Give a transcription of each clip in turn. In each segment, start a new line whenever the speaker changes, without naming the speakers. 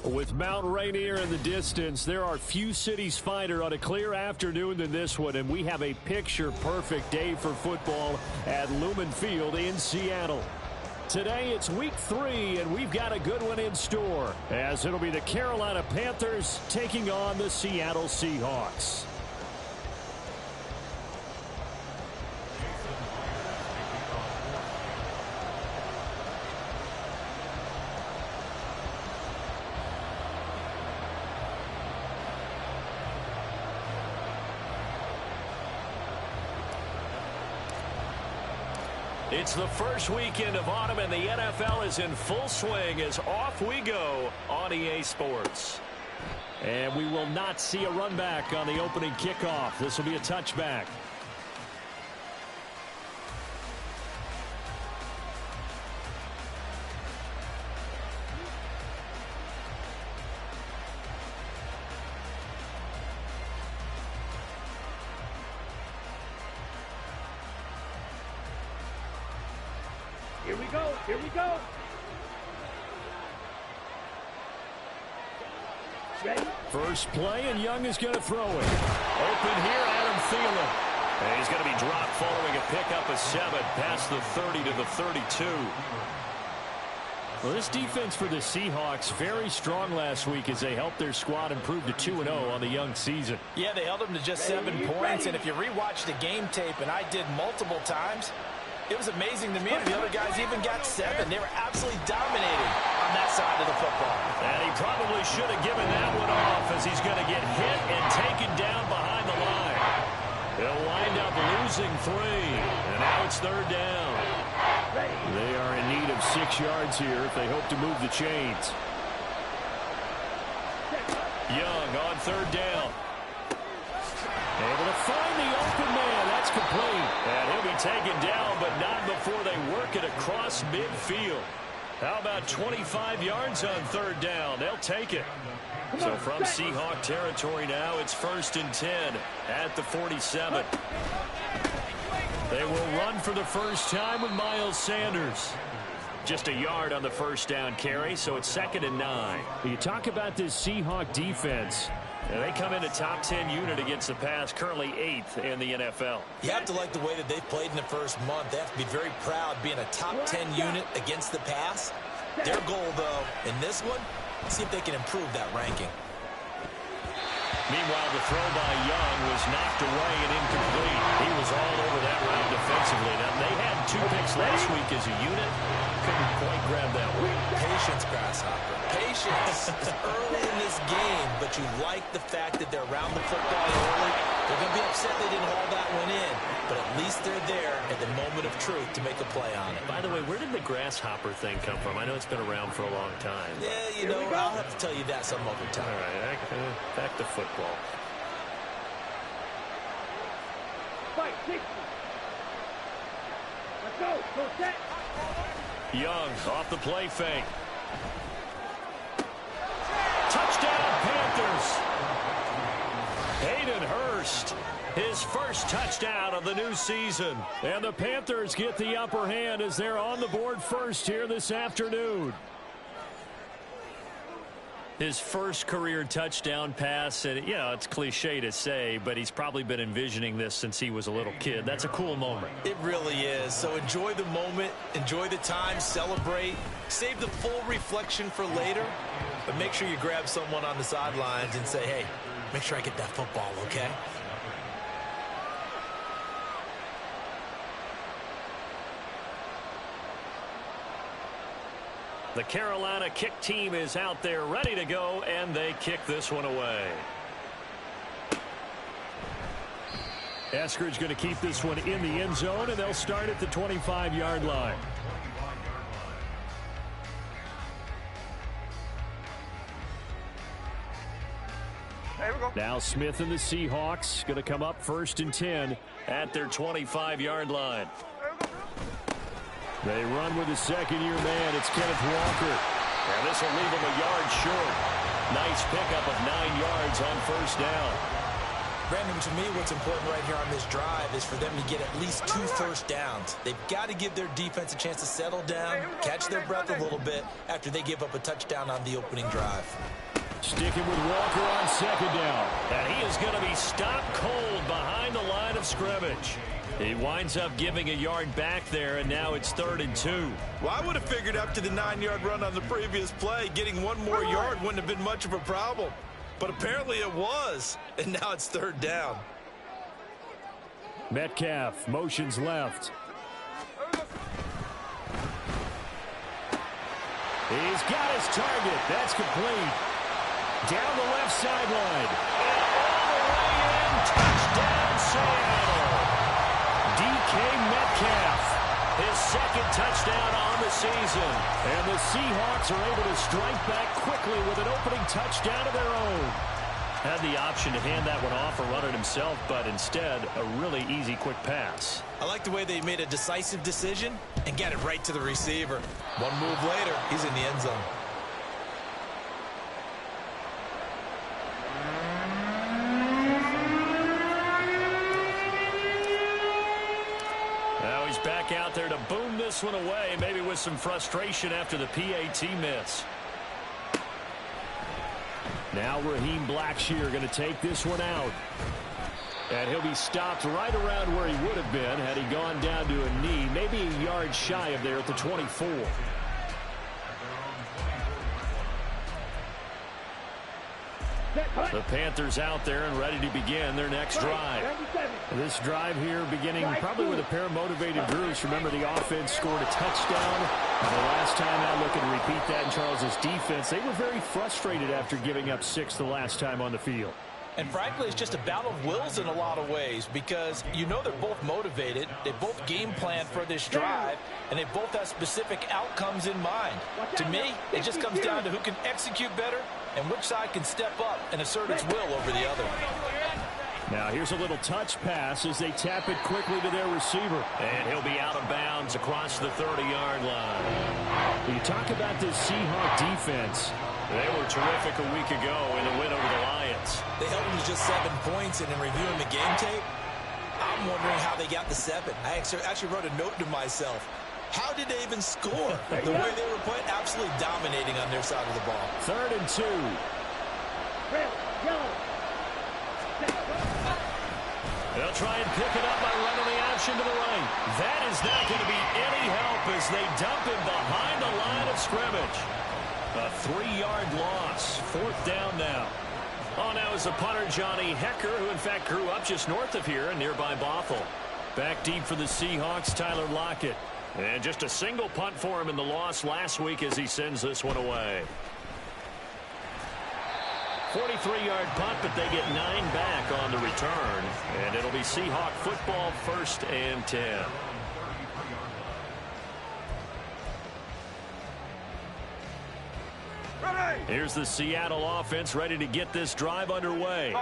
With Mount Rainier in the distance, there are few cities finer on a clear afternoon than this one, and we have a picture-perfect day for football at Lumen Field in Seattle. Today, it's week 3, and we've got a good one in store, as it'll be the Carolina Panthers taking on the Seattle Seahawks. It's the first weekend of autumn, and the NFL is in full swing as off we go on EA Sports. And we will not see a run back on the opening kickoff. This will be a touchback.
Here we go. Here we go. Ready?
First play, and Young is going to throw it. Open here, Adam Thielen. And he's going to be dropped following a pickup of 7 past the 30 to the 32. Well, this defense for the Seahawks very strong last week as they helped their squad improve to 2-0 on the young season.
Yeah, they held them to just 7 points, and if you rewatch the game tape, and I did multiple times, it was amazing to me that the other guys even got 7. They were absolutely dominating on that side of the football.
And he probably should have given that one off as he's going to get hit and taken down behind the line. They'll wind up losing 3, and now it's 3rd down. They are in need of 6 yards here if they hope to move the chains. Young on 3rd down. Able to find the open man. That's complete. And he'll be taken down, but not before they work it across midfield. How about 25 yards on 3rd down? They'll take it. So from Seahawk territory now, it's 1st and 10 at the 47. They will run for the first time with Miles Sanders. Just a yard on the first down carry, so it's 2nd and 9. You talk about this Seahawk defense. And they come in a top 10 unit against the pass, currently 8th in the NFL.
You have to like the way that they've played in the first month. They have to be very proud being a top 10 unit against the pass. Their goal, though, in this one, see if they can improve that ranking.
Meanwhile, the throw by Young was knocked away and incomplete. He was all over that route defensively. Now, they had 2 picks last week as a unit. Couldn't quite grab that one.
Patience, Grasshopper. Patience. It's early in this game, but you like the fact that they're around the football early. They're going to be upset they didn't haul that one in, but at least they're there at the moment of truth to make a play on it.
By the way, where did the grasshopper thing come from? I know it's been around for a long time.
Yeah, you know, I'll have to tell you that some other time.
All right, back to football.
Fight, 60. Let's go. Go set.
Young off the play fake. Touchdown, Panthers. Hayden Hurst, his first touchdown of the new season. And the Panthers get the upper hand as they're on the board first here this afternoon. His first career touchdown pass, and you know, it's cliche to say, but he's probably been envisioning this since he was a little kid. That's a cool moment.
It really is. So enjoy the moment, enjoy the time, celebrate, save the full reflection for later, but make sure you grab someone on the sidelines and say, hey, make sure I get that football, okay?
The Carolina kick team is out there ready to go, and they kick this one away. Eskridge going to keep this one in the end zone, and they'll start at the 25-yard line.
There we go.
Now Smith and the Seahawks going to come up 1st and 10 at their 25-yard line. They run with a second-year man. It's Kenneth Walker. And this will leave him a yard short. Nice pickup of 9 yards on 1st down.
Brandon, to me, what's important right here on this drive is for them to get at least 2 first downs. They've got to give their defense a chance to settle down, catch their breath a little bit after they give up a touchdown on the opening drive.
Sticking with Walker on second down. And he is going to be stopped cold behind the line of scrimmage. He winds up giving a yard back there, and now it's 3rd and 2.
Well, I would have figured after the 9-yard run on the previous play, getting 1 more yard wouldn't have been much of a problem. But apparently it was, and now it's 3rd down.
Metcalf motions left. He's got his target. That's complete. Down the left sideline. And all the way in. Touchdown, Seattle. DK Metcalf. His 2nd touchdown on the season. And the Seahawks are able to strike back quickly with an opening touchdown of their own. Had the option to hand that one off or run it himself, but instead, a really easy, quick pass.
I like the way they made a decisive decision and got it right to the receiver. 1 move later, he's in the end zone.
Now he's back out there to boom this one away, maybe with some frustration after the PAT miss. Now Raheem Blackshear going to take this one out. And he'll be stopped right around where he would have been had he gone down to a knee, maybe a yard shy of there at the 24. The Panthers out there and ready to begin their next drive. This drive here beginning probably with a pair of motivated groups. Remember, the offense scored a touchdown. And the last time out, looking to repeat that in Charles's defense, they were very frustrated after giving up 6 the last time on the field.
And frankly, it's just a battle of wills in a lot of ways because you know they're both motivated, they both game plan for this drive, and they both have specific outcomes in mind. To me, it just comes down to who can execute better and which side can step up and assert its will over the other.
Now here's a little touch pass as they tap it quickly to their receiver. And he'll be out of bounds across the 30-yard line. You talk about this Seahawks defense. They were terrific a week ago in a win over the Lions.
They held them to just 7 points, and in reviewing the game tape, I'm wondering how they got the 7. I actually wrote a note to myself. How did they even score? The way they were playing, absolutely dominating on their side of the ball.
3rd and 2. They'll try and pick it up by running the option to the right. That is not going to be any help as they dump him behind the line of scrimmage. A 3-yard loss. 4th down now. On now is the punter, Johnny Hecker, who in fact grew up just north of here in nearby Bothell. Back deep for the Seahawks, Tyler Lockett. And just a single punt for him in the loss last week as he sends this one away. 43-yard punt, but they get 9 back on the return. And it'll be Seahawk football, 1st and 10. Here's the Seattle offense ready to get this drive underway.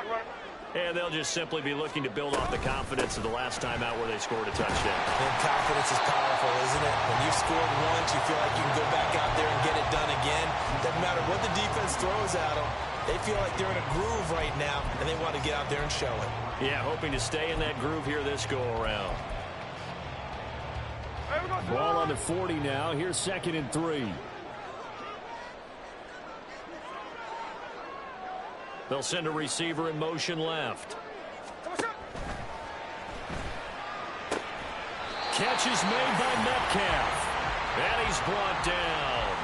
And they'll just simply be looking to build off the confidence of the last time out where they scored a touchdown.
And confidence is powerful, isn't it? When you've scored once, you feel like you can go back out there and get it done again. Doesn't matter what the defense throws at them. They feel like they're in a groove right now, and they want to get out there and show it.
Yeah, hoping to stay in that groove here this go-around. Ball on the 40 now. Here's 2nd and 3. They'll send a receiver in motion left. Catch is made by Metcalf. And he's brought down.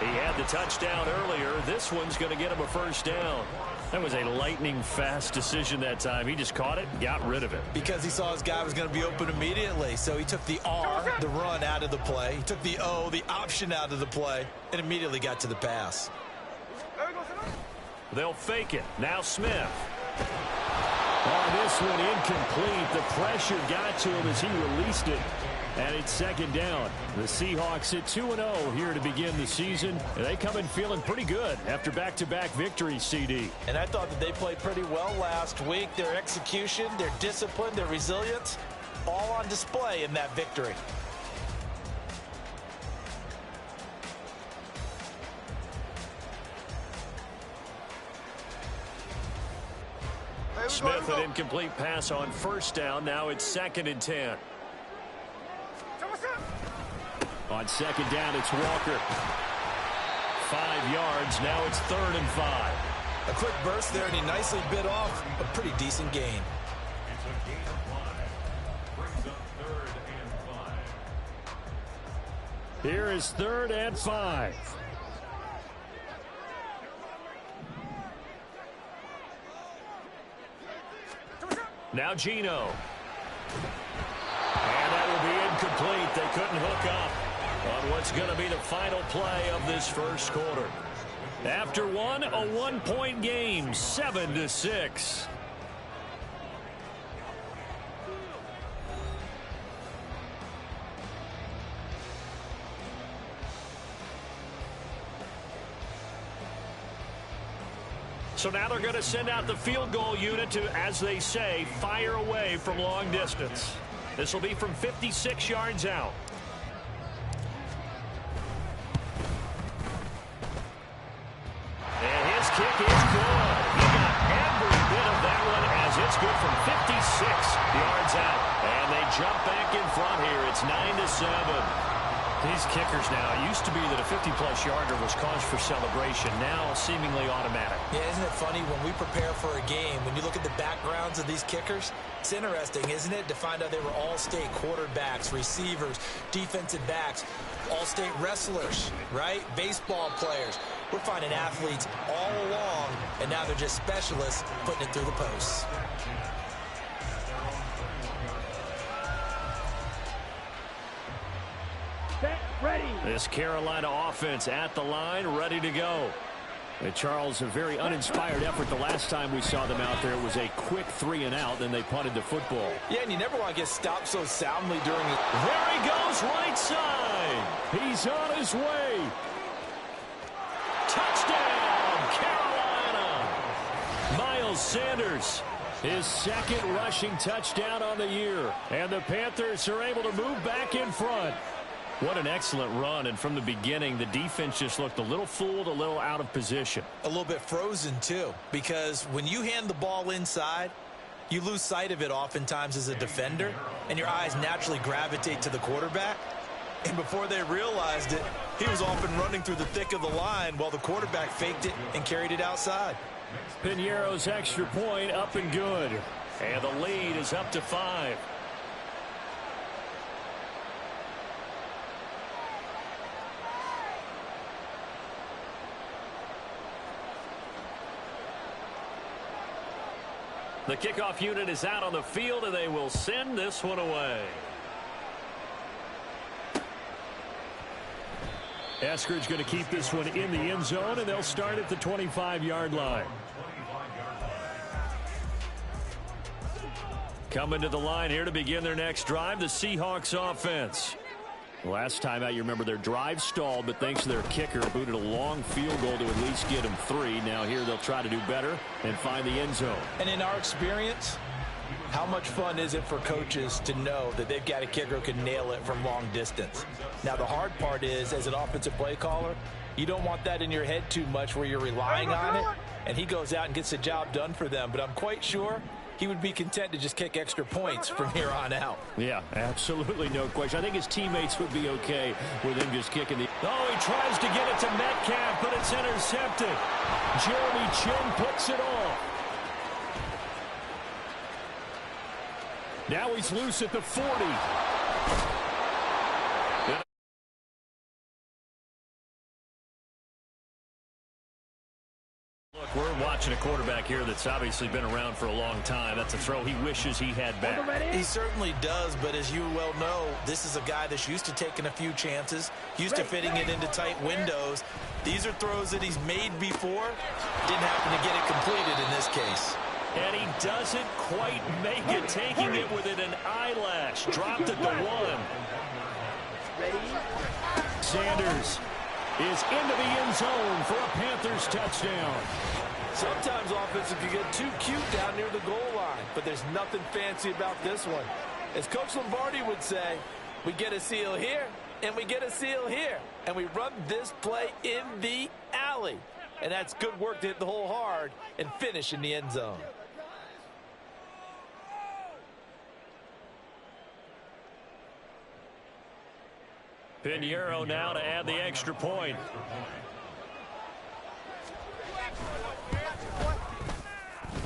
He had the touchdown earlier. This one's going to get him a 1st down. That was a lightning-fast decision that time. He just caught it and got rid of it.
Because he saw his guy was going to be open immediately. So he took the R, the run, out of the play. He took the O, the option, out of the play, and immediately got to the pass.
They'll fake it. Now Smith. Oh, this one incomplete. The pressure got to him as he released it. And it's 2nd down. The Seahawks at 2-0 here to begin the season. And they come in feeling pretty good after back-to-back victories, CD.
And I thought that they played pretty well last week. Their execution, their discipline, their resilience, all on display in that victory.
Smith, an incomplete pass on first down. Now it's 2nd and 10. On 2nd down, it's Walker. 5 yards. Now it's 3rd and 5.
A quick burst there, and he nicely bit off a pretty decent gain.
Here is 3rd and 5. Now Geno. And that will be incomplete. They couldn't hook up on what's going to be the final play of this first quarter. After one, a 1-point game, 7-6. So now they're going to send out the field goal unit to, as they say, fire away from long distance. This will be from 56 yards out. And his kick is good. He got every bit of that one as it's good from 56 yards out. And they jump back in front here. It's 9-7. These kickers now, it used to be that a 50-plus yarder was cause for celebration. Now seemingly automatic.
Yeah, isn't it funny when we prepare for a game, when you look at the backgrounds of these kickers, it's interesting, isn't it, to find out they were all-state quarterbacks, receivers, defensive backs, all-state wrestlers, right? Baseball players. We're finding athletes all along, and now they're just specialists putting it through the posts.
Ready.
This Carolina offense at the line, ready to go. And Charles, a very uninspired effort the last time we saw them out there. It was a quick 3-and-out, then they punted the football.
Yeah, and you never want to get stopped so soundly during it.
There he goes, right side. He's on his way. Touchdown, Carolina. Miles Sanders, his 2nd rushing touchdown on the year. And the Panthers are able to move back in front. What an excellent run, and from the beginning, the defense just looked a little fooled, a little out of position.
A little bit frozen, too, because when you hand the ball inside, you lose sight of it oftentimes as a defender, and your eyes naturally gravitate to the quarterback. And before they realized it, he was off and running through the thick of the line while the quarterback faked it and carried it outside.
Pinheiro's extra point up and good, and the lead is up to 5. The kickoff unit is out on the field, and they will send this one away. Eskridge going to keep this one in the end zone, and they'll start at the 25-yard line. Coming to the line here to begin their next drive, the Seahawks offense. Last time out, you remember their drive stalled, but thanks to their kicker, booted a long field goal to at least get them 3. Now here they'll try to do better and find the end zone.
And in our experience, how much fun is it for coaches to know that they've got a kicker who can nail it from long distance? Now the hard part is, as an offensive play caller, you don't want that in your head too much where you're relying on it, and he goes out and gets the job done for them. But I'm quite sure he would be content to just kick extra points from here on out.
Yeah, absolutely no question. I think his teammates would be okay with him just kicking the... Oh, he tries to get it to Metcalf, but it's intercepted. Jeremy Chin picks it off. Now he's loose at the 40. Look, we're watching a quarterback here that's obviously been around for a long time. That's a throw he wishes he had back.
He certainly does, but as you well know, this is a guy that's used to taking a few chances, used to fitting it into tight windows. These are throws that he's made before. Didn't happen to get it completed in this case.
And he doesn't quite make it, taking it within an eyelash. Dropped at the 1. Sanders is into the end zone for a Panthers touchdown.
Sometimes offenses can get too cute down near the goal line, but there's nothing fancy about this one. As Coach Lombardi would say, we get a seal here, and we get a seal here, and we run this play in the alley. And that's good work to hit the hole hard and finish in the end zone.
Pinheiro now to add the extra point.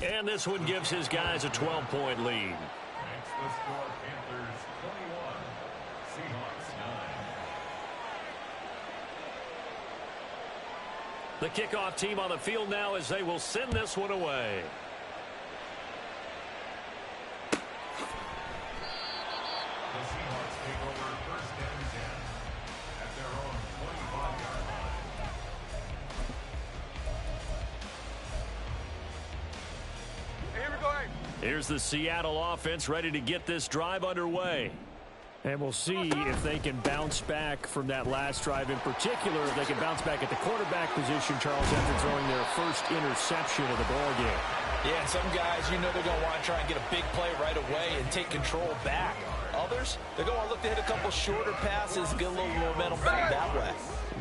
And this one gives his guys a 12-point lead.
Next, the score, Panthers 21, Seahawks 9.
The kickoff team on the field now as they will send this one away.
The Seahawks take over first and 10 at their own 25-yard line.
Here we go.
Here's the Seattle offense ready to get this drive underway. And we'll see if they can bounce back from that last drive. In particular, if they can bounce back at the quarterback position, Charles, after throwing their first interception of the ballgame.
Yeah, and some guys, you know they're going to want to try and get a big play right away and take control back. Others, they're going to look to hit a couple shorter passes, get a little momentum back that way.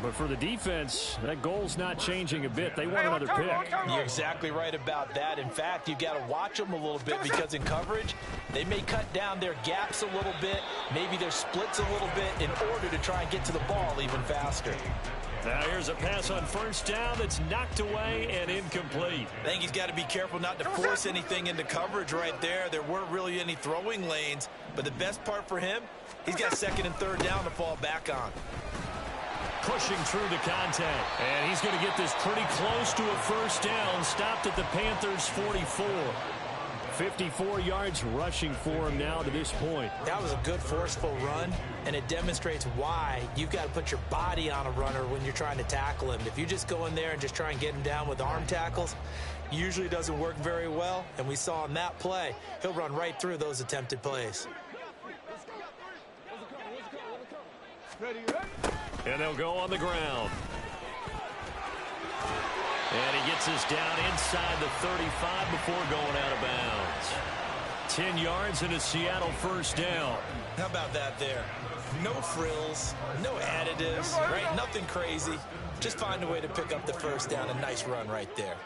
But for the defense, that goal's not changing a bit. They want another pick.
You're exactly right about that. In fact, you've got to watch them a little bit because in coverage, they may cut down their gaps a little bit, maybe their splits a little bit in order to try and get to the ball even faster.
Now here's a pass on first down that's knocked away and incomplete.
I think he's got to be careful not to force anything into coverage right there. There weren't really any throwing lanes, but the best part for him, he's got second and third down to fall back on.
Pushing through the contact. And he's going to get this pretty close to a first down. Stopped at the Panthers' 44. 54 yards rushing for him now to this point.
That was a good forceful run, and it demonstrates why you've got to put your body on a runner when you're trying to tackle him. If you just go in there and just try and get him down with arm tackles, usually doesn't work very well, and we saw in that play, he'll run right through those attempted plays.
And they'll go on the ground. And he gets us down inside the 35 before going out of bounds. 10 yards and a Seattle first down.
How about that there? No frills, no additives, right? Nothing crazy. Just find a way to pick up the first down. A nice run right there.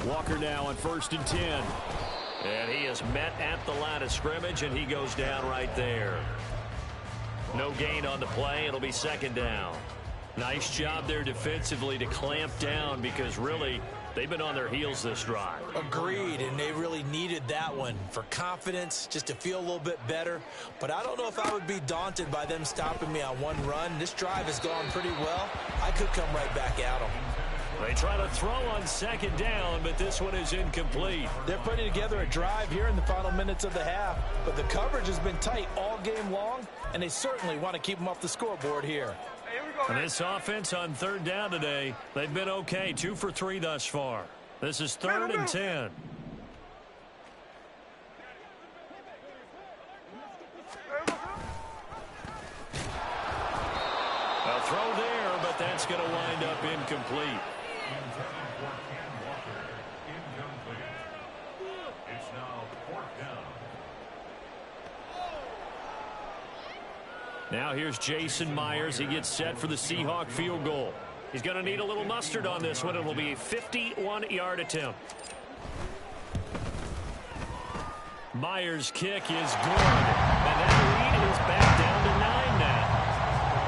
Walker now on first and 10. And he is met at the line of scrimmage, and he goes down right there. No gain on the play. It'll be second down. Nice job there defensively to clamp down because really they've been on their heels this drive.
Agreed, and they really needed that one for confidence, just to feel a little bit better. But I don't know if I would be daunted by them stopping me on one run. This drive has gone pretty well. I could come right back at them.
They try to throw on second down, but this one is incomplete.
They're putting together a drive here in the final minutes of the half, but the coverage has been tight all game long, and they certainly want to keep them off the scoreboard here.
And this offense on third down today, they've been okay, 2 for 3 thus far. This is third and 10. A throw there, but that's going to wind up incomplete.
It's now fourth down.
Now here's Jason Myers. He gets set for the Seahawk field goal. He's going to need a little mustard on this one. It'll be a 51-yard attempt. Myers' kick is good. And that lead is back down to 9 now.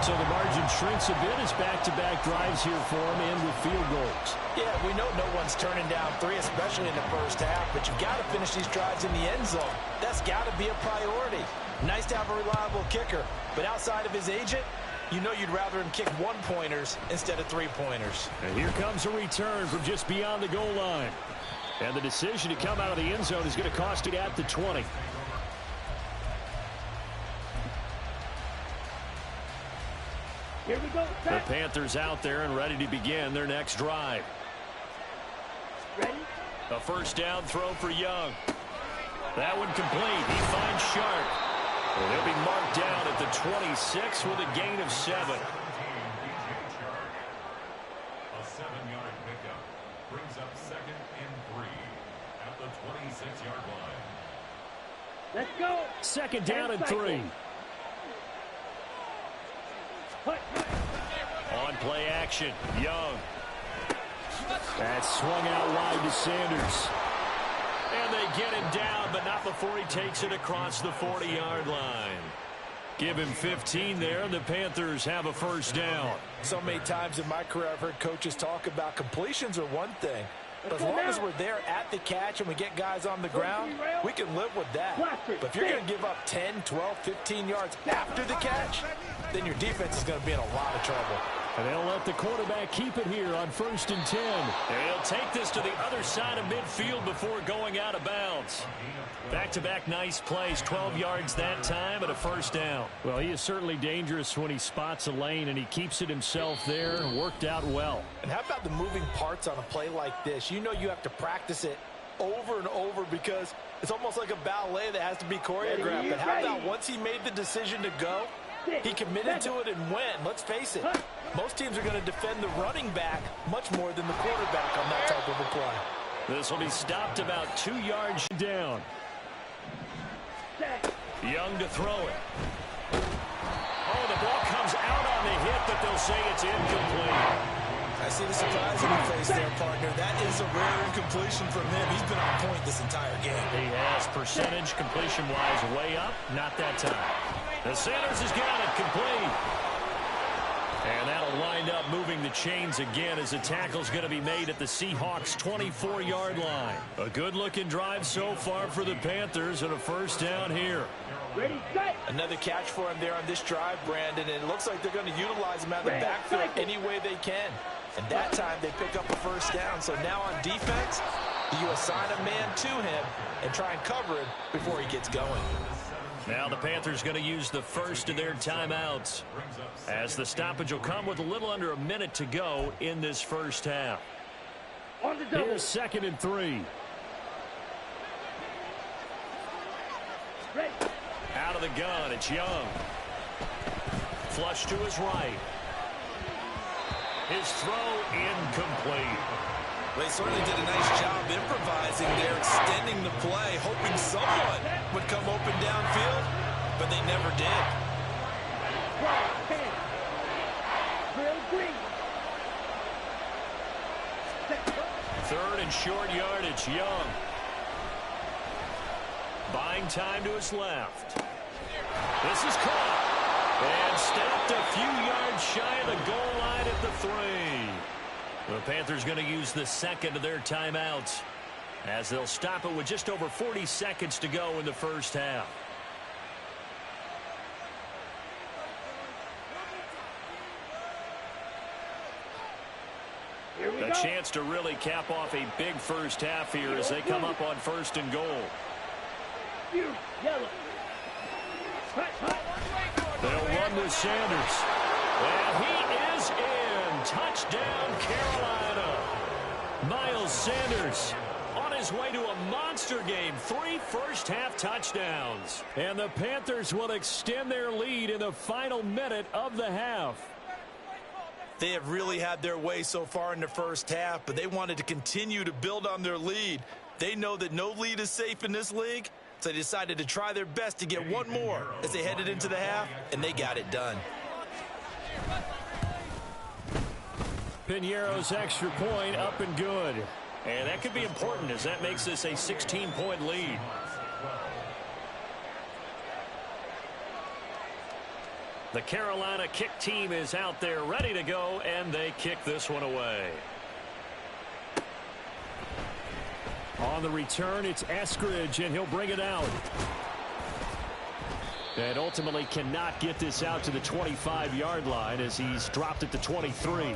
So the margin shrinks a bit as back-to-back drives here for him and with field goals.
Yeah, we know no one's turning down 3, especially in the first half, but you've got to finish these drives in the end zone. That's got to be a priority. Nice to have a reliable kicker, but outside of his agent, you know you'd rather him kick 1-pointers instead of 3-pointers.
And here comes a return from just beyond the goal line. And the decision to come out of the end zone is going to cost it at the 20.
Here we go.
The Panthers out there and ready to begin their next drive.
Ready?
A first down throw for Young. That one complete. He finds Sharp. And he'll be marked down at the 26 with a gain of 7.
A 7-yard pickup brings up second and 3 at the 26-yard line.
Let's go.
Second down and 3. On play action, Young. That's swung out wide to Sanders. And And they get him down, but not before he takes it across the 40-yard line. Give him 15 there, and the Panthers have a first down.
So many times in my career I've heard coaches talk about completions are one thing. But as long as we're there at the catch and we get guys on the ground, we can live with that. But if you're going to give up 10, 12, 15 yards after the catch, then your defense is going to be in a lot of trouble.
And they'll let the quarterback keep it here on 1st and 10. And he'll take this to the other side of midfield before going out of bounds. Back-to-back nice plays, 12 yards that time, and a first down. Well, he is certainly dangerous when he spots a lane, and he keeps it himself there and worked out well.
And how about the moving parts on a play like this? You know you have to practice it over and over because it's almost like a ballet that has to be choreographed. But how about once he made the decision to go, he committed to it and went. Let's face it, most teams are going to defend the running back much more than the quarterback on that type of a play.
This will be stopped about 2 yards down. Young to throw it. Oh, the ball comes out on the hit, but they'll say it's incomplete.
I see the surprise in your face there, partner. That is a rare incompletion from him. He's been on point this entire game.
He has percentage completion-wise way up. Not that time. The Sanders has got it complete. And that'll wind up moving the chains again as the tackle's going to be made at the Seahawks' 24-yard line. A good-looking drive so far for the Panthers and a first down here.
Ready, set.
Another catch for him there on this drive, Brandon, and it looks like they're going to utilize him out of the backfield any way they can. And that time they pick up a first down. So now on defense, you assign a man to him and try and cover him before he gets going.
Now the Panthers going to use the first of their timeouts as the stoppage will come with a little under a minute to go in this first half.
On the double.
Here's 2nd and 3.
Ready.
Out of the gun, it's Young. Flush to his right. His throw incomplete.
They certainly did a nice job improvising there, extending the play, hoping someone would come open downfield, but they never did.
12, 10. Drill green.
3rd and short yardage, Young. Buying time to his left. This is caught. And stopped a few yards shy of the goal line at the 3. The Panthers going to use the second of their timeouts as they'll stop it with just over 40 seconds to go in the first half. A chance to really cap off a big first half here as they come up on 1st and goal.
Yellow.
They'll run with Sanders. And he is in. Touchdown, Carolina. Miles Sanders on his way to a monster game. 3 first-half touchdowns. And the Panthers will extend their lead in the final minute of the half.
They have really had their way so far in the first half, but they wanted to continue to build on their lead. They know that no lead is safe in this league, so they decided to try their best to get one more as they headed into the half, and they got it done.
Piñeiro's extra point up and good. And that could be important as that makes this a 16-point lead. The Carolina kick team is out there ready to go, and they kick this one away. On the return, it's Eskridge, and he'll bring it out. And ultimately cannot get this out to the 25-yard line as he's dropped at the 23.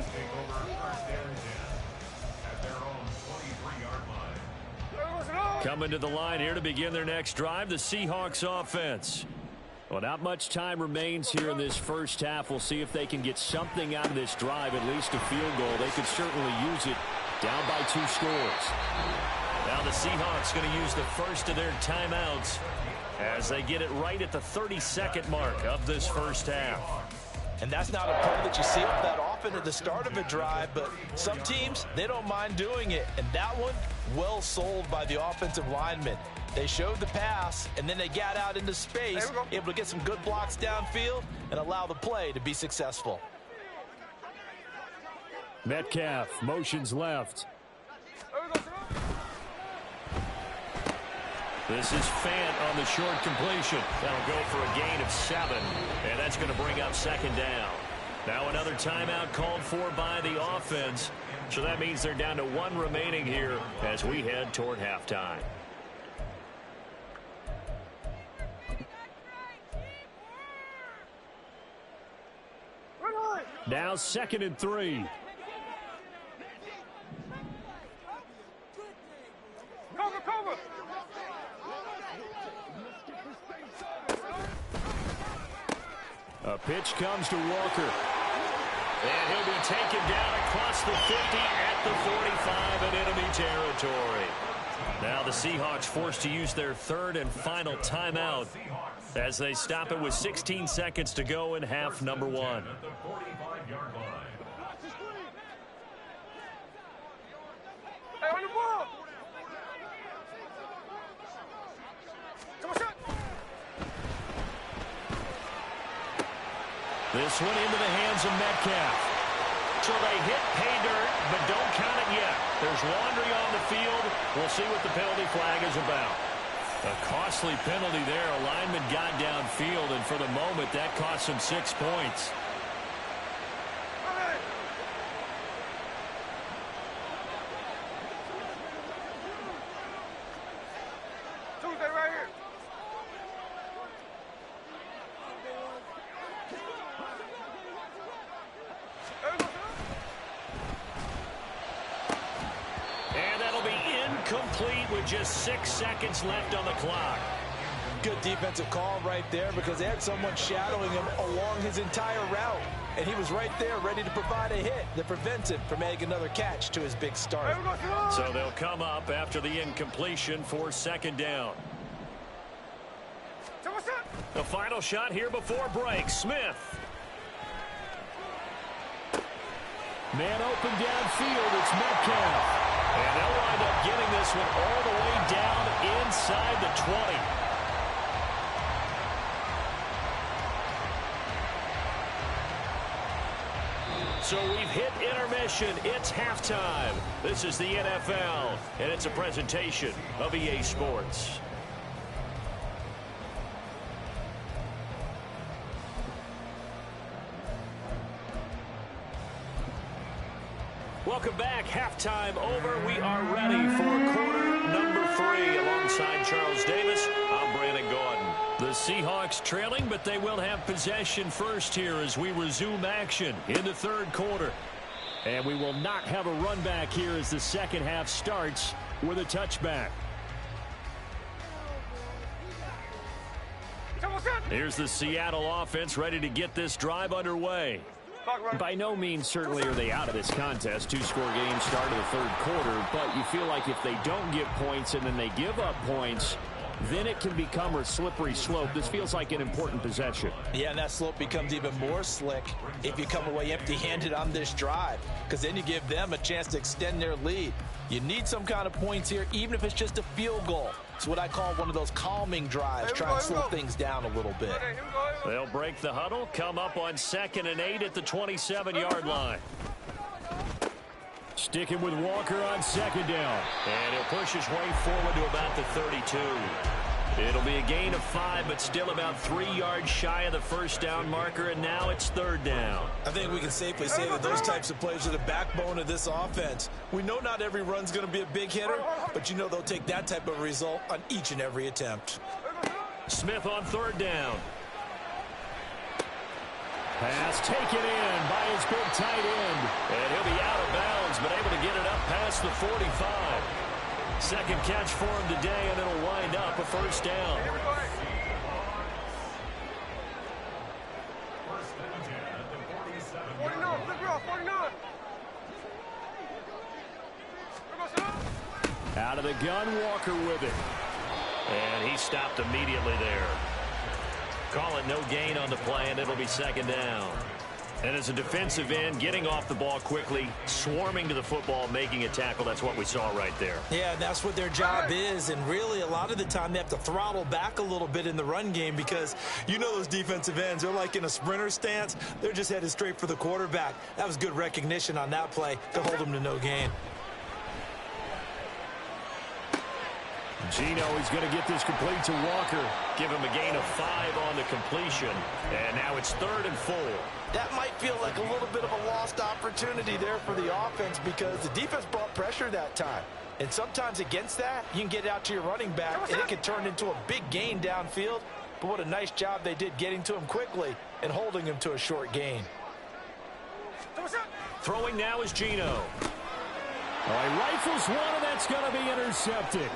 Coming to the line here to begin their next drive, the Seahawks offense. Well, not much time remains here in this first half. We'll see if they can get something out of this drive, at least a field goal. They could certainly use it down by 2 scores. Now the Seahawks going to use the first of their timeouts as they get it right at the 32nd mark of this first half.
And that's not a play that you see that often at the start of a drive, but some teams, they don't mind doing it. And that one, well sold by the offensive lineman. They showed the pass, and then they got out into space, able to get some good blocks downfield and allow the play to be successful.
Metcalf motions left. This is Fant on the short completion. That'll go for a gain of 7, and that's going to bring up second down. Now another timeout called for by the offense, so that means they're down to 1 remaining here as we head toward halftime. Now 2nd and 3.
Cover.
A pitch comes to Walker. And he'll be taken down across the 50 at the 45 in enemy territory. Now the Seahawks forced to use their 3rd and final timeout as they stop it with 16 seconds to go in half number 1. This one into the hands of Metcalf. So they hit pay dirt, but don't count it yet. There's laundry on the field. We'll see what the penalty flag is about. A costly penalty there. A lineman got downfield, and for the moment, that cost him 6 points. Complete with just 6 seconds left on the clock.
Good defensive call right there because they had someone shadowing him along his entire route. And he was right there ready to provide a hit that prevents him from making another catch to his big start.
So they'll come up after the incompletion for 2nd down. The final shot here before break. Smith. Man open downfield. It's Metcalf. And they'll wind up getting this one all the way down inside the 20. So we've hit intermission. It's halftime. This is the NFL, and it's a presentation of EA Sports. Welcome back. Halftime over. We are ready for quarter number 3. Alongside Charles Davis, I'm Brandon Gordon. The Seahawks trailing, but they will have possession first here as we resume action in the 3rd quarter. And we will not have a run back here as the second half starts with a touchback. Here's the Seattle offense ready to get this drive underway. By no means certainly are they out of this contest. 2-score game start of the 3rd quarter, but you feel like if they don't get points and then they give up points, then it can become a slippery slope. This feels like an important possession.
Yeah, and that slope becomes even more slick if you come away empty-handed on this drive, because then you give them a chance to extend their lead. You need some kind of points here, even if it's just a field goal. It's what I call one of those calming drives, try and slow things down a little bit.
They'll break the huddle, come up on 2nd and 8 at the 27-yard line. Sticking with Walker on 2nd down. And he'll push his way forward to about the 32. It'll be a gain of 5, but still about 3 yards shy of the 1st down marker, and now it's 3rd down.
I think we can safely say that those types of plays are the backbone of this offense. We know not every run's going to be a big hitter, but you know they'll take that type of result on each and every attempt.
Smith on 3rd down. Pass taken in by his big tight end. And he'll be out of bounds, but able to get it up past the 45. Second catch for him today, and it'll wind up a 1st down. Out of the gun, Walker with it. And he stopped immediately there. Call it no gain on the play, and it'll be 2nd down. And as a defensive end, getting off the ball quickly, swarming to the football, making a tackle, that's what we saw right there.
Yeah, that's what their job is, and really a lot of the time they have to throttle back a little bit in the run game because you know those defensive ends, they're like in a sprinter stance. They're just headed straight for the quarterback. That was good recognition on that play to hold them to no gain.
Gino is going to get this complete to Walker. Give him a gain of 5 on the completion. And now it's 3rd and 4.
That might feel like a little bit of a lost opportunity there for the offense because the defense brought pressure that time. And sometimes against that, you can get it out to your running back, and it can turn into a big gain downfield. But what a nice job they did getting to him quickly and holding him to a short gain.
Throwing now is Gino. He rifles one, and that's going to be intercepted.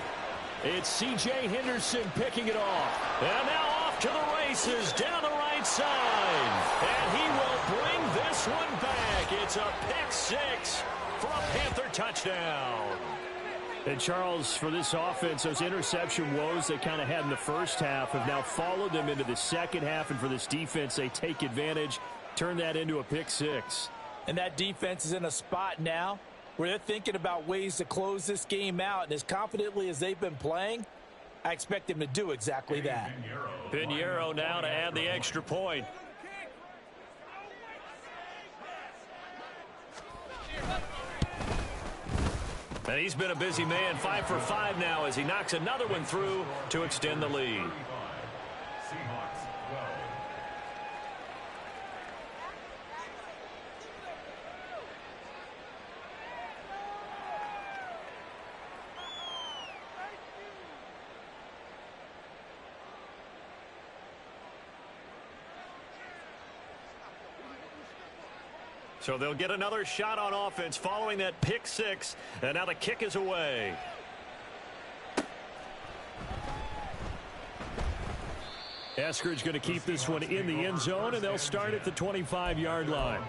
It's C.J. Henderson picking it off. And now off to the races down the right side. And he will bring this one back. It's a pick 6 for a Panther touchdown. And, Charles, for this offense, those interception woes they kind of had in the first half have now followed them into the second half. And for this defense, they take advantage, turn that into a pick 6.
And that defense is in a spot now where they're thinking about ways to close this game out. And as confidently as they've been playing, I expect them to do exactly that.
Pinheiro now to add the extra point. And he's been a busy man, 5 for 5 now as he knocks another one through to extend the lead.
Seahawks 12.
So they'll get another shot on offense following that pick 6. And now the kick is away. Eskridge going to keep this one in the end zone, and they'll start at the 25-yard line.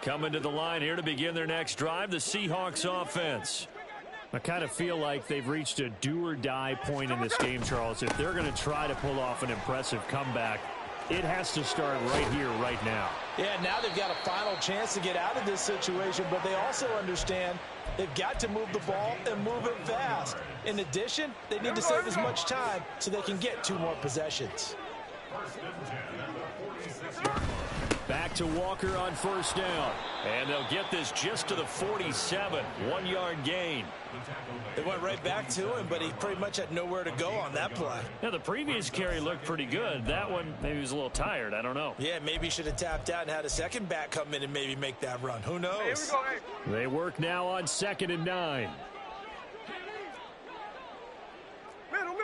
Coming to the line here to begin their next drive, the Seahawks offense. I kind of feel like they've reached a do-or-die point in this game, Charles. If they're going to try to pull off an impressive comeback, it has to start right here, right now.
Yeah, now they've got a final chance to get out of this situation, but they also understand they've got to move the ball and move it fast. In addition, they need to save as much time so they can get 2 more possessions.
Back to Walker on first down. And they'll get this just to the 47. 1-yard gain.
They went right back to him, but he pretty much had nowhere to go on that play.
Yeah, the previous carry looked pretty good. That one, maybe he was a little tired. I don't know.
Yeah, maybe he should have tapped out and had a second back come in and maybe make that run. Who knows?
Here we go, hey.
They work now on 2nd and 9.
Middle.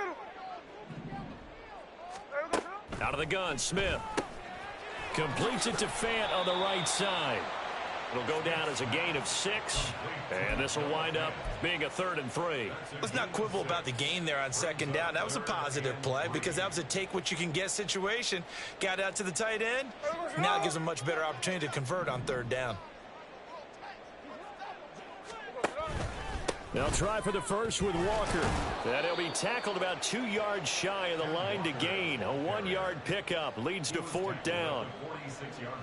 Out of the gun, Smith. Completes it to Fant on the right side. It'll go down as a gain of 6. And this will wind up being a 3rd and 3.
Let's not quibble about the gain there on 2nd down. That was a positive play because that was a take-what-you-can-get situation. Got out to the tight end. Now it gives them a much better opportunity to convert on 3rd down.
They'll try for the first with Walker. And he'll be tackled about 2 yards shy of the line to gain. A 1-yard pickup leads to 4th down.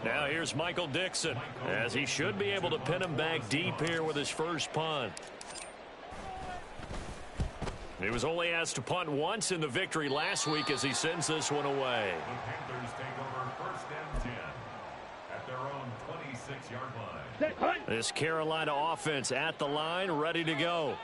Now here's Michael Dixon, as he should be able to pin him back deep here with his first punt. He was only asked to punt once in the victory last week as he sends this one away.
The Panthers take over 1st and 10 at their own 26-yard line.
This Carolina offense at the line, ready to go.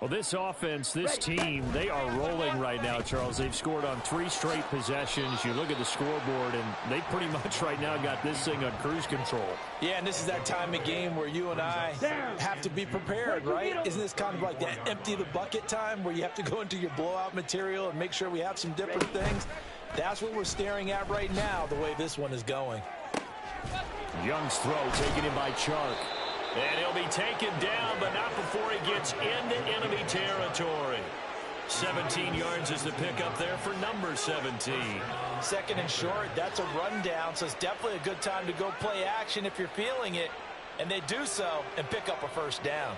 Well, this offense, this team, they are rolling right now, Charles. They've scored on 3 straight possessions. You look at the scoreboard, and they pretty much right now got this thing on cruise control.
Yeah, and this is that time of game where you and I have to be prepared, right? Isn't this kind of like that empty the bucket time where you have to go into your blowout material and make sure we have some different things? That's what we're staring at right now, the way this one is going.
Young's throw taken in by Chark. And he'll be taken down, but not before he gets into enemy territory. 17 yards is the pickup there for number 17.
2nd and short, that's a rundown, so it's definitely a good time to go play action if you're feeling it. And they do so and pick up a 1st down.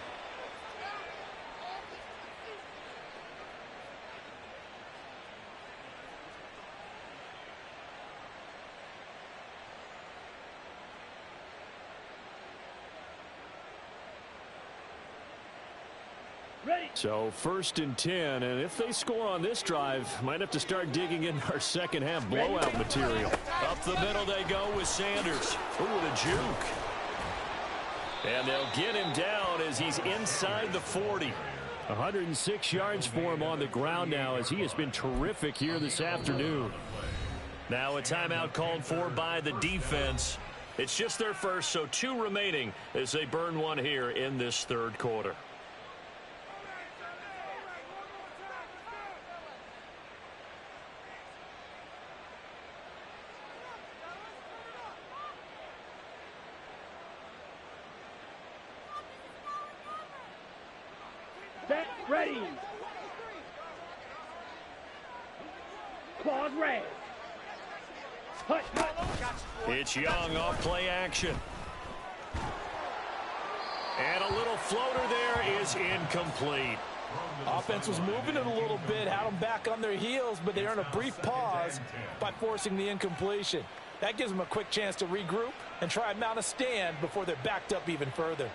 So 1st and 10, and if they score on this drive, might have to start digging in our second half blowout material. Up the middle they go with Sanders. Ooh, the juke. And they'll get him down as he's inside the 40. 106 yards for him on the ground now as he has been terrific here this afternoon. Now a timeout called for by the defense. It's just their first, so 2 remaining as they burn one here in this third quarter.
Set, ready. Claws red. Hut, hut.
It's Young off play action. And a little floater there is incomplete.
Offense was moving it a little bit, had them back on their heels, but they earned a brief pause by forcing the incompletion. That gives them a quick chance to regroup and try and mount a stand before they're backed up even further.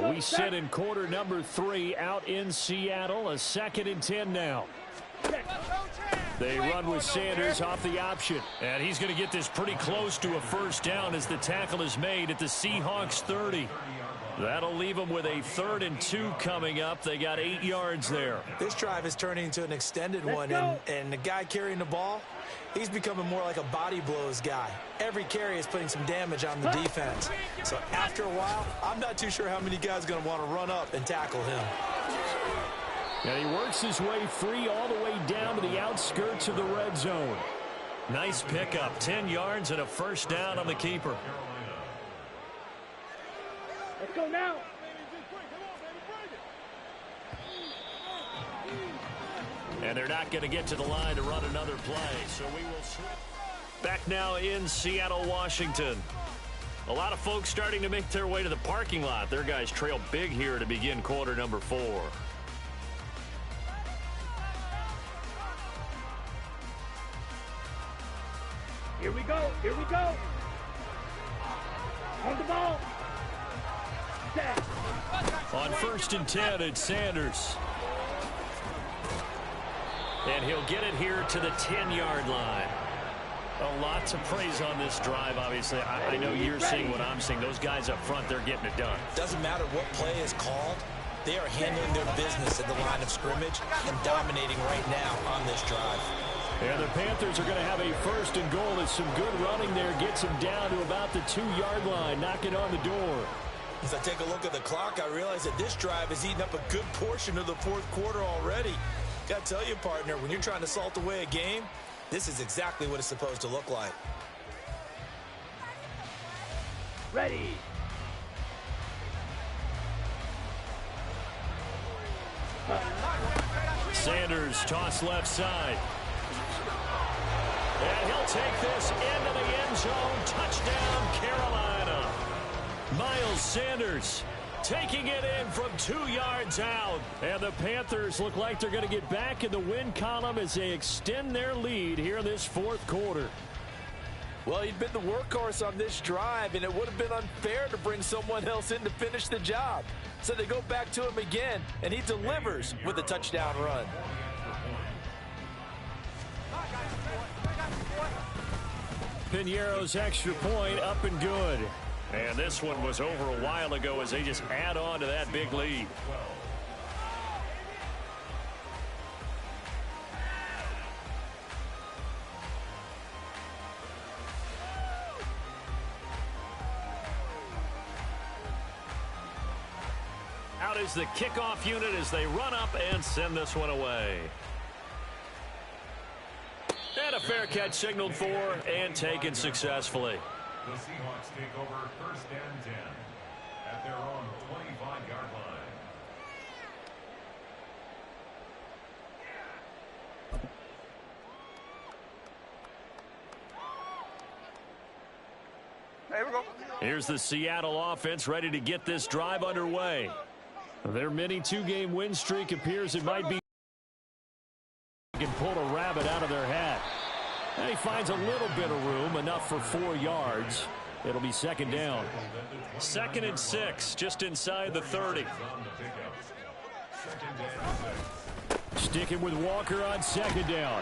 We sit in quarter number 3 out in Seattle. A 2nd and 10 now. They run with Sanders off the option. And he's going to get this pretty close to a first down as the tackle is made at the Seahawks 30. That'll leave them with a 3rd and 2 coming up. They got 8 yards there.
This drive is turning into an extended one, and the guy carrying the ball, he's becoming more like a body blows guy. Every carry is putting some damage on the defense. So after a while, I'm not too sure how many guys are going to want to run up and tackle him.
And he works his way free all the way down to the outskirts of the red zone. Nice pickup, 10 yards and a first down on the keeper.
Let's go now.
And they're not going to get to the line to run another play. So we will switch. Back now in Seattle, Washington. A lot of folks starting to make their way to the parking lot. Their guys trail big here to begin quarter number 4.
Here we go. Here we go. On the ball. Set.
On 1st and 10, it's Sanders. And he'll get it here to the 10-yard line. A lot to praise on this drive, obviously. I know you're seeing what I'm seeing. Those guys up front, they're getting it done.
Doesn't matter what play is called. They are handling their business at the line of scrimmage and dominating right now on this drive.
And the Panthers are going to have a 1st and goal. It's some good running there. Gets him down to about the 2-yard line. Knocking on the door.
As I take a look at the clock, I realize that this drive has eaten up a good portion of the 4th quarter already. Got to tell you, partner, when you're trying to salt away a game, this is exactly what it's supposed to look like.
Ready.
Sanders toss left side. And he'll take this into the end zone. Touchdown, Carolina. Miles Sanders taking it in from 2 yards out. And the Panthers look like they're going to get back in the win column as they extend their lead here in this 4th quarter.
Well, he'd been the workhorse on this drive, and it would have been unfair to bring someone else in to finish the job. So they go back to him again, and he delivers with a touchdown run.
Piñeiro's extra point up and good. And this one was over a while ago as they just add on to that big lead. Out is the kickoff unit as they run up and send this one away. And a fair catch signaled for and taken successfully.
The Seahawks take over 1st and 10 at their own 25-yard line.
Here we go.
Here's the Seattle offense ready to get this drive underway. Their mini 2-game win streak appears it might be can pull a rabbit out of their hat. And he finds a little bit of room, enough for 4 yards. It'll be 2nd down. 2nd and 6, just inside the 30. Sticking with Walker on second down.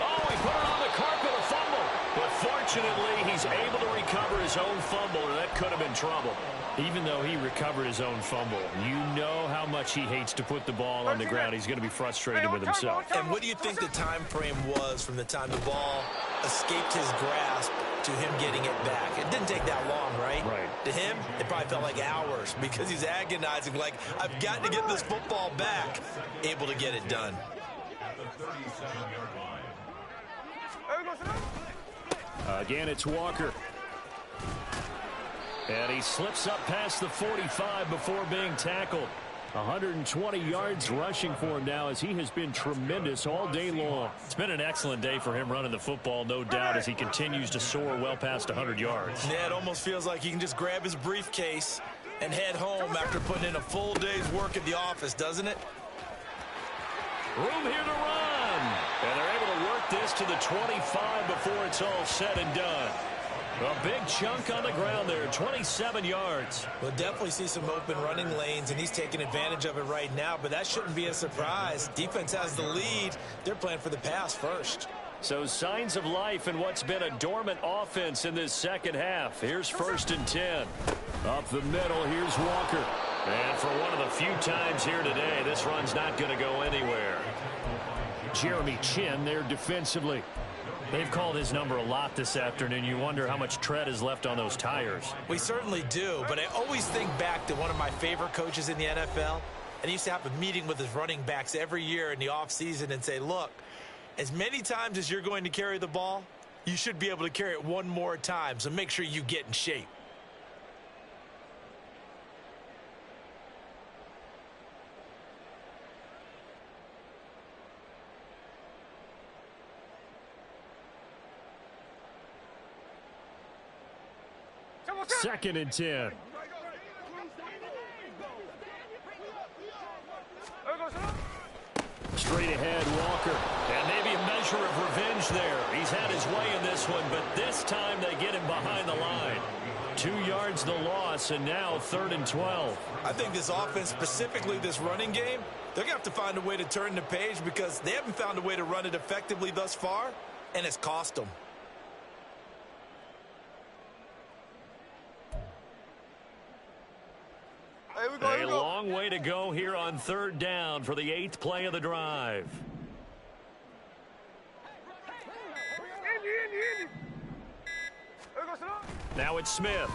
Oh, he put it on the carpet, a fumble. But fortunately, he's able to recover his own fumble, and that could have been trouble. Even though he recovered his own fumble, you know how much he hates to put the ball on the ground. He's going to be frustrated with himself.
And what do you think the time frame was from the time the ball escaped his grasp to him getting it back? It didn't take that long, right?
Right.
To him, it probably felt like hours because he's agonizing, like, I've got to get this football back. Able to get it done.
At the 37-yard line.
Again, it's Walker. And he slips up past the 45 before being tackled. 120 yards rushing for him now as he has been tremendous all day long. It's been an excellent day for him running the football, no doubt, as he continues to soar well past 100 yards.
Yeah, it almost feels like he can just grab his briefcase and head home after putting in a full day's work at the office, doesn't it?
Room here to run. And they're able to work this to the 25 before it's all said and done. A big chunk on the ground there, 27 yards.
We'll definitely see some open running lanes, and he's taking advantage of it right now, but that shouldn't be a surprise. Defense has the lead. They're playing for the pass first.
So signs of life in what's been a dormant offense in this second half. Here's 1st and 10. Up the middle, here's Walker. And for one of the few times here today, this run's not going to go anywhere. Jeremy Chin there defensively. They've called his number a lot this afternoon. You wonder how much tread is left on those tires.
We certainly do, but I always think back to one of my favorite coaches in the NFL. And he used to have a meeting with his running backs every year in the offseason and say, look, as many times as you're going to carry the ball, you should be able to carry it one more time, so make sure you get in shape.
Second and 10. Straight ahead, Walker. And maybe a measure of revenge there. He's had his way in this one, but this time they get him behind the line. 2 yards the loss, and now 3rd and 12.
I think this offense, specifically this running game, they're going to have to find a way to turn the page because they haven't found a way to run it effectively thus far, and it's cost them.
A long way to go here on 3rd down for the 8th play of the drive. Now it's Smith.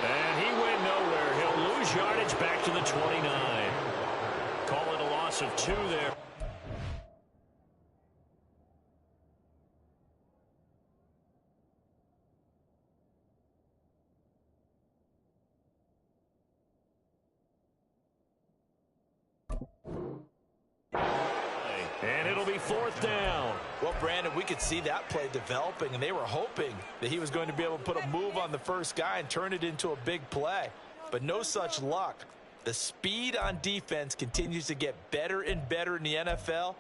And he went nowhere. He'll lose yardage back to the 29. Call it a loss of 2 there. And it'll be 4th down.
Well, Brandon, we could see that play developing, and they were hoping that he was going to be able to put a move on the first guy and turn it into a big play. But no such luck. The speed on defense continues to get better and better in the NFL.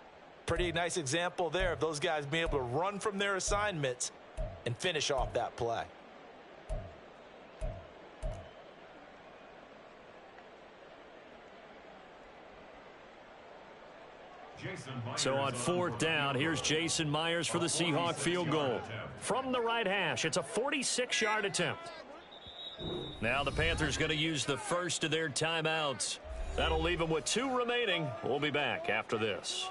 Pretty nice example there of those guys being able to run from their assignments and finish off that play.
So on 4th down, here's Jason Myers for the Seahawks field goal. From the right hash, it's a 46-yard attempt. Now the Panthers going to use the first of their timeouts. That'll leave them with 2 remaining. We'll be back after this.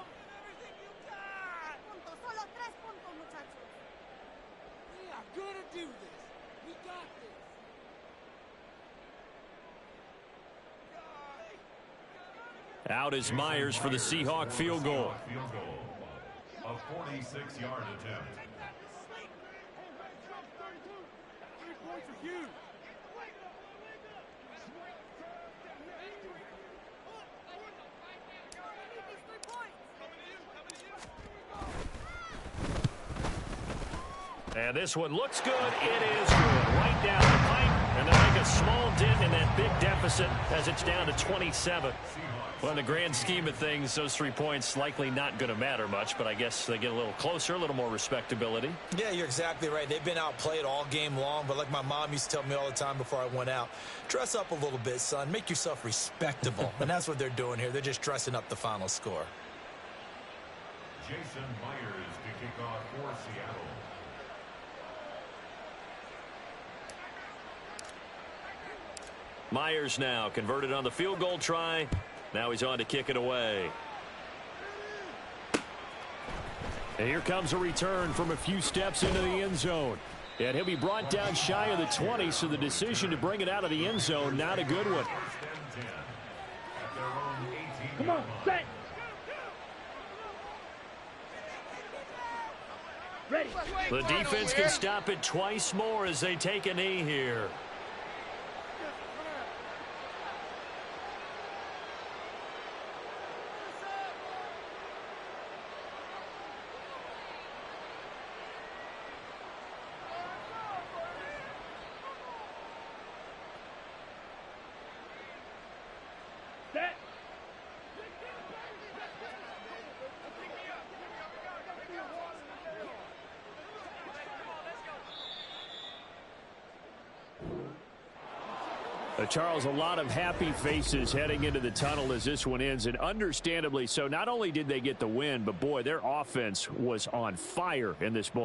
Out is Myers for the Seahawks field goal.
A 46-yard attempt.
And this one looks good. It is good. Right down the pipe. And they'll make a small dent in that big deficit as it's down to 27. Well, in the grand scheme of things, those 3 points likely not going to matter much, but I guess they get a little closer, a little more respectability.
Yeah, you're exactly right. They've been outplayed all game long, but like my mom used to tell me all the time before I went out, dress up a little bit, son. Make yourself respectable. And that's what they're doing here. They're just dressing up the final score.
Jason Myers to kick off for Seattle.
Myers now converted on the field goal try. Now he's on to kick it away. And here comes a return from a few steps into the end zone. And he'll be brought down shy of the 20, so the decision to bring it out of the end zone, not a good one.
Come on, set. Ready.
The defense can stop it twice more as they take a knee here.
Set.
Charles, a lot of happy faces heading into the tunnel as this one ends, and understandably so. Not only did they get the win, but boy, their offense was on fire in this ball.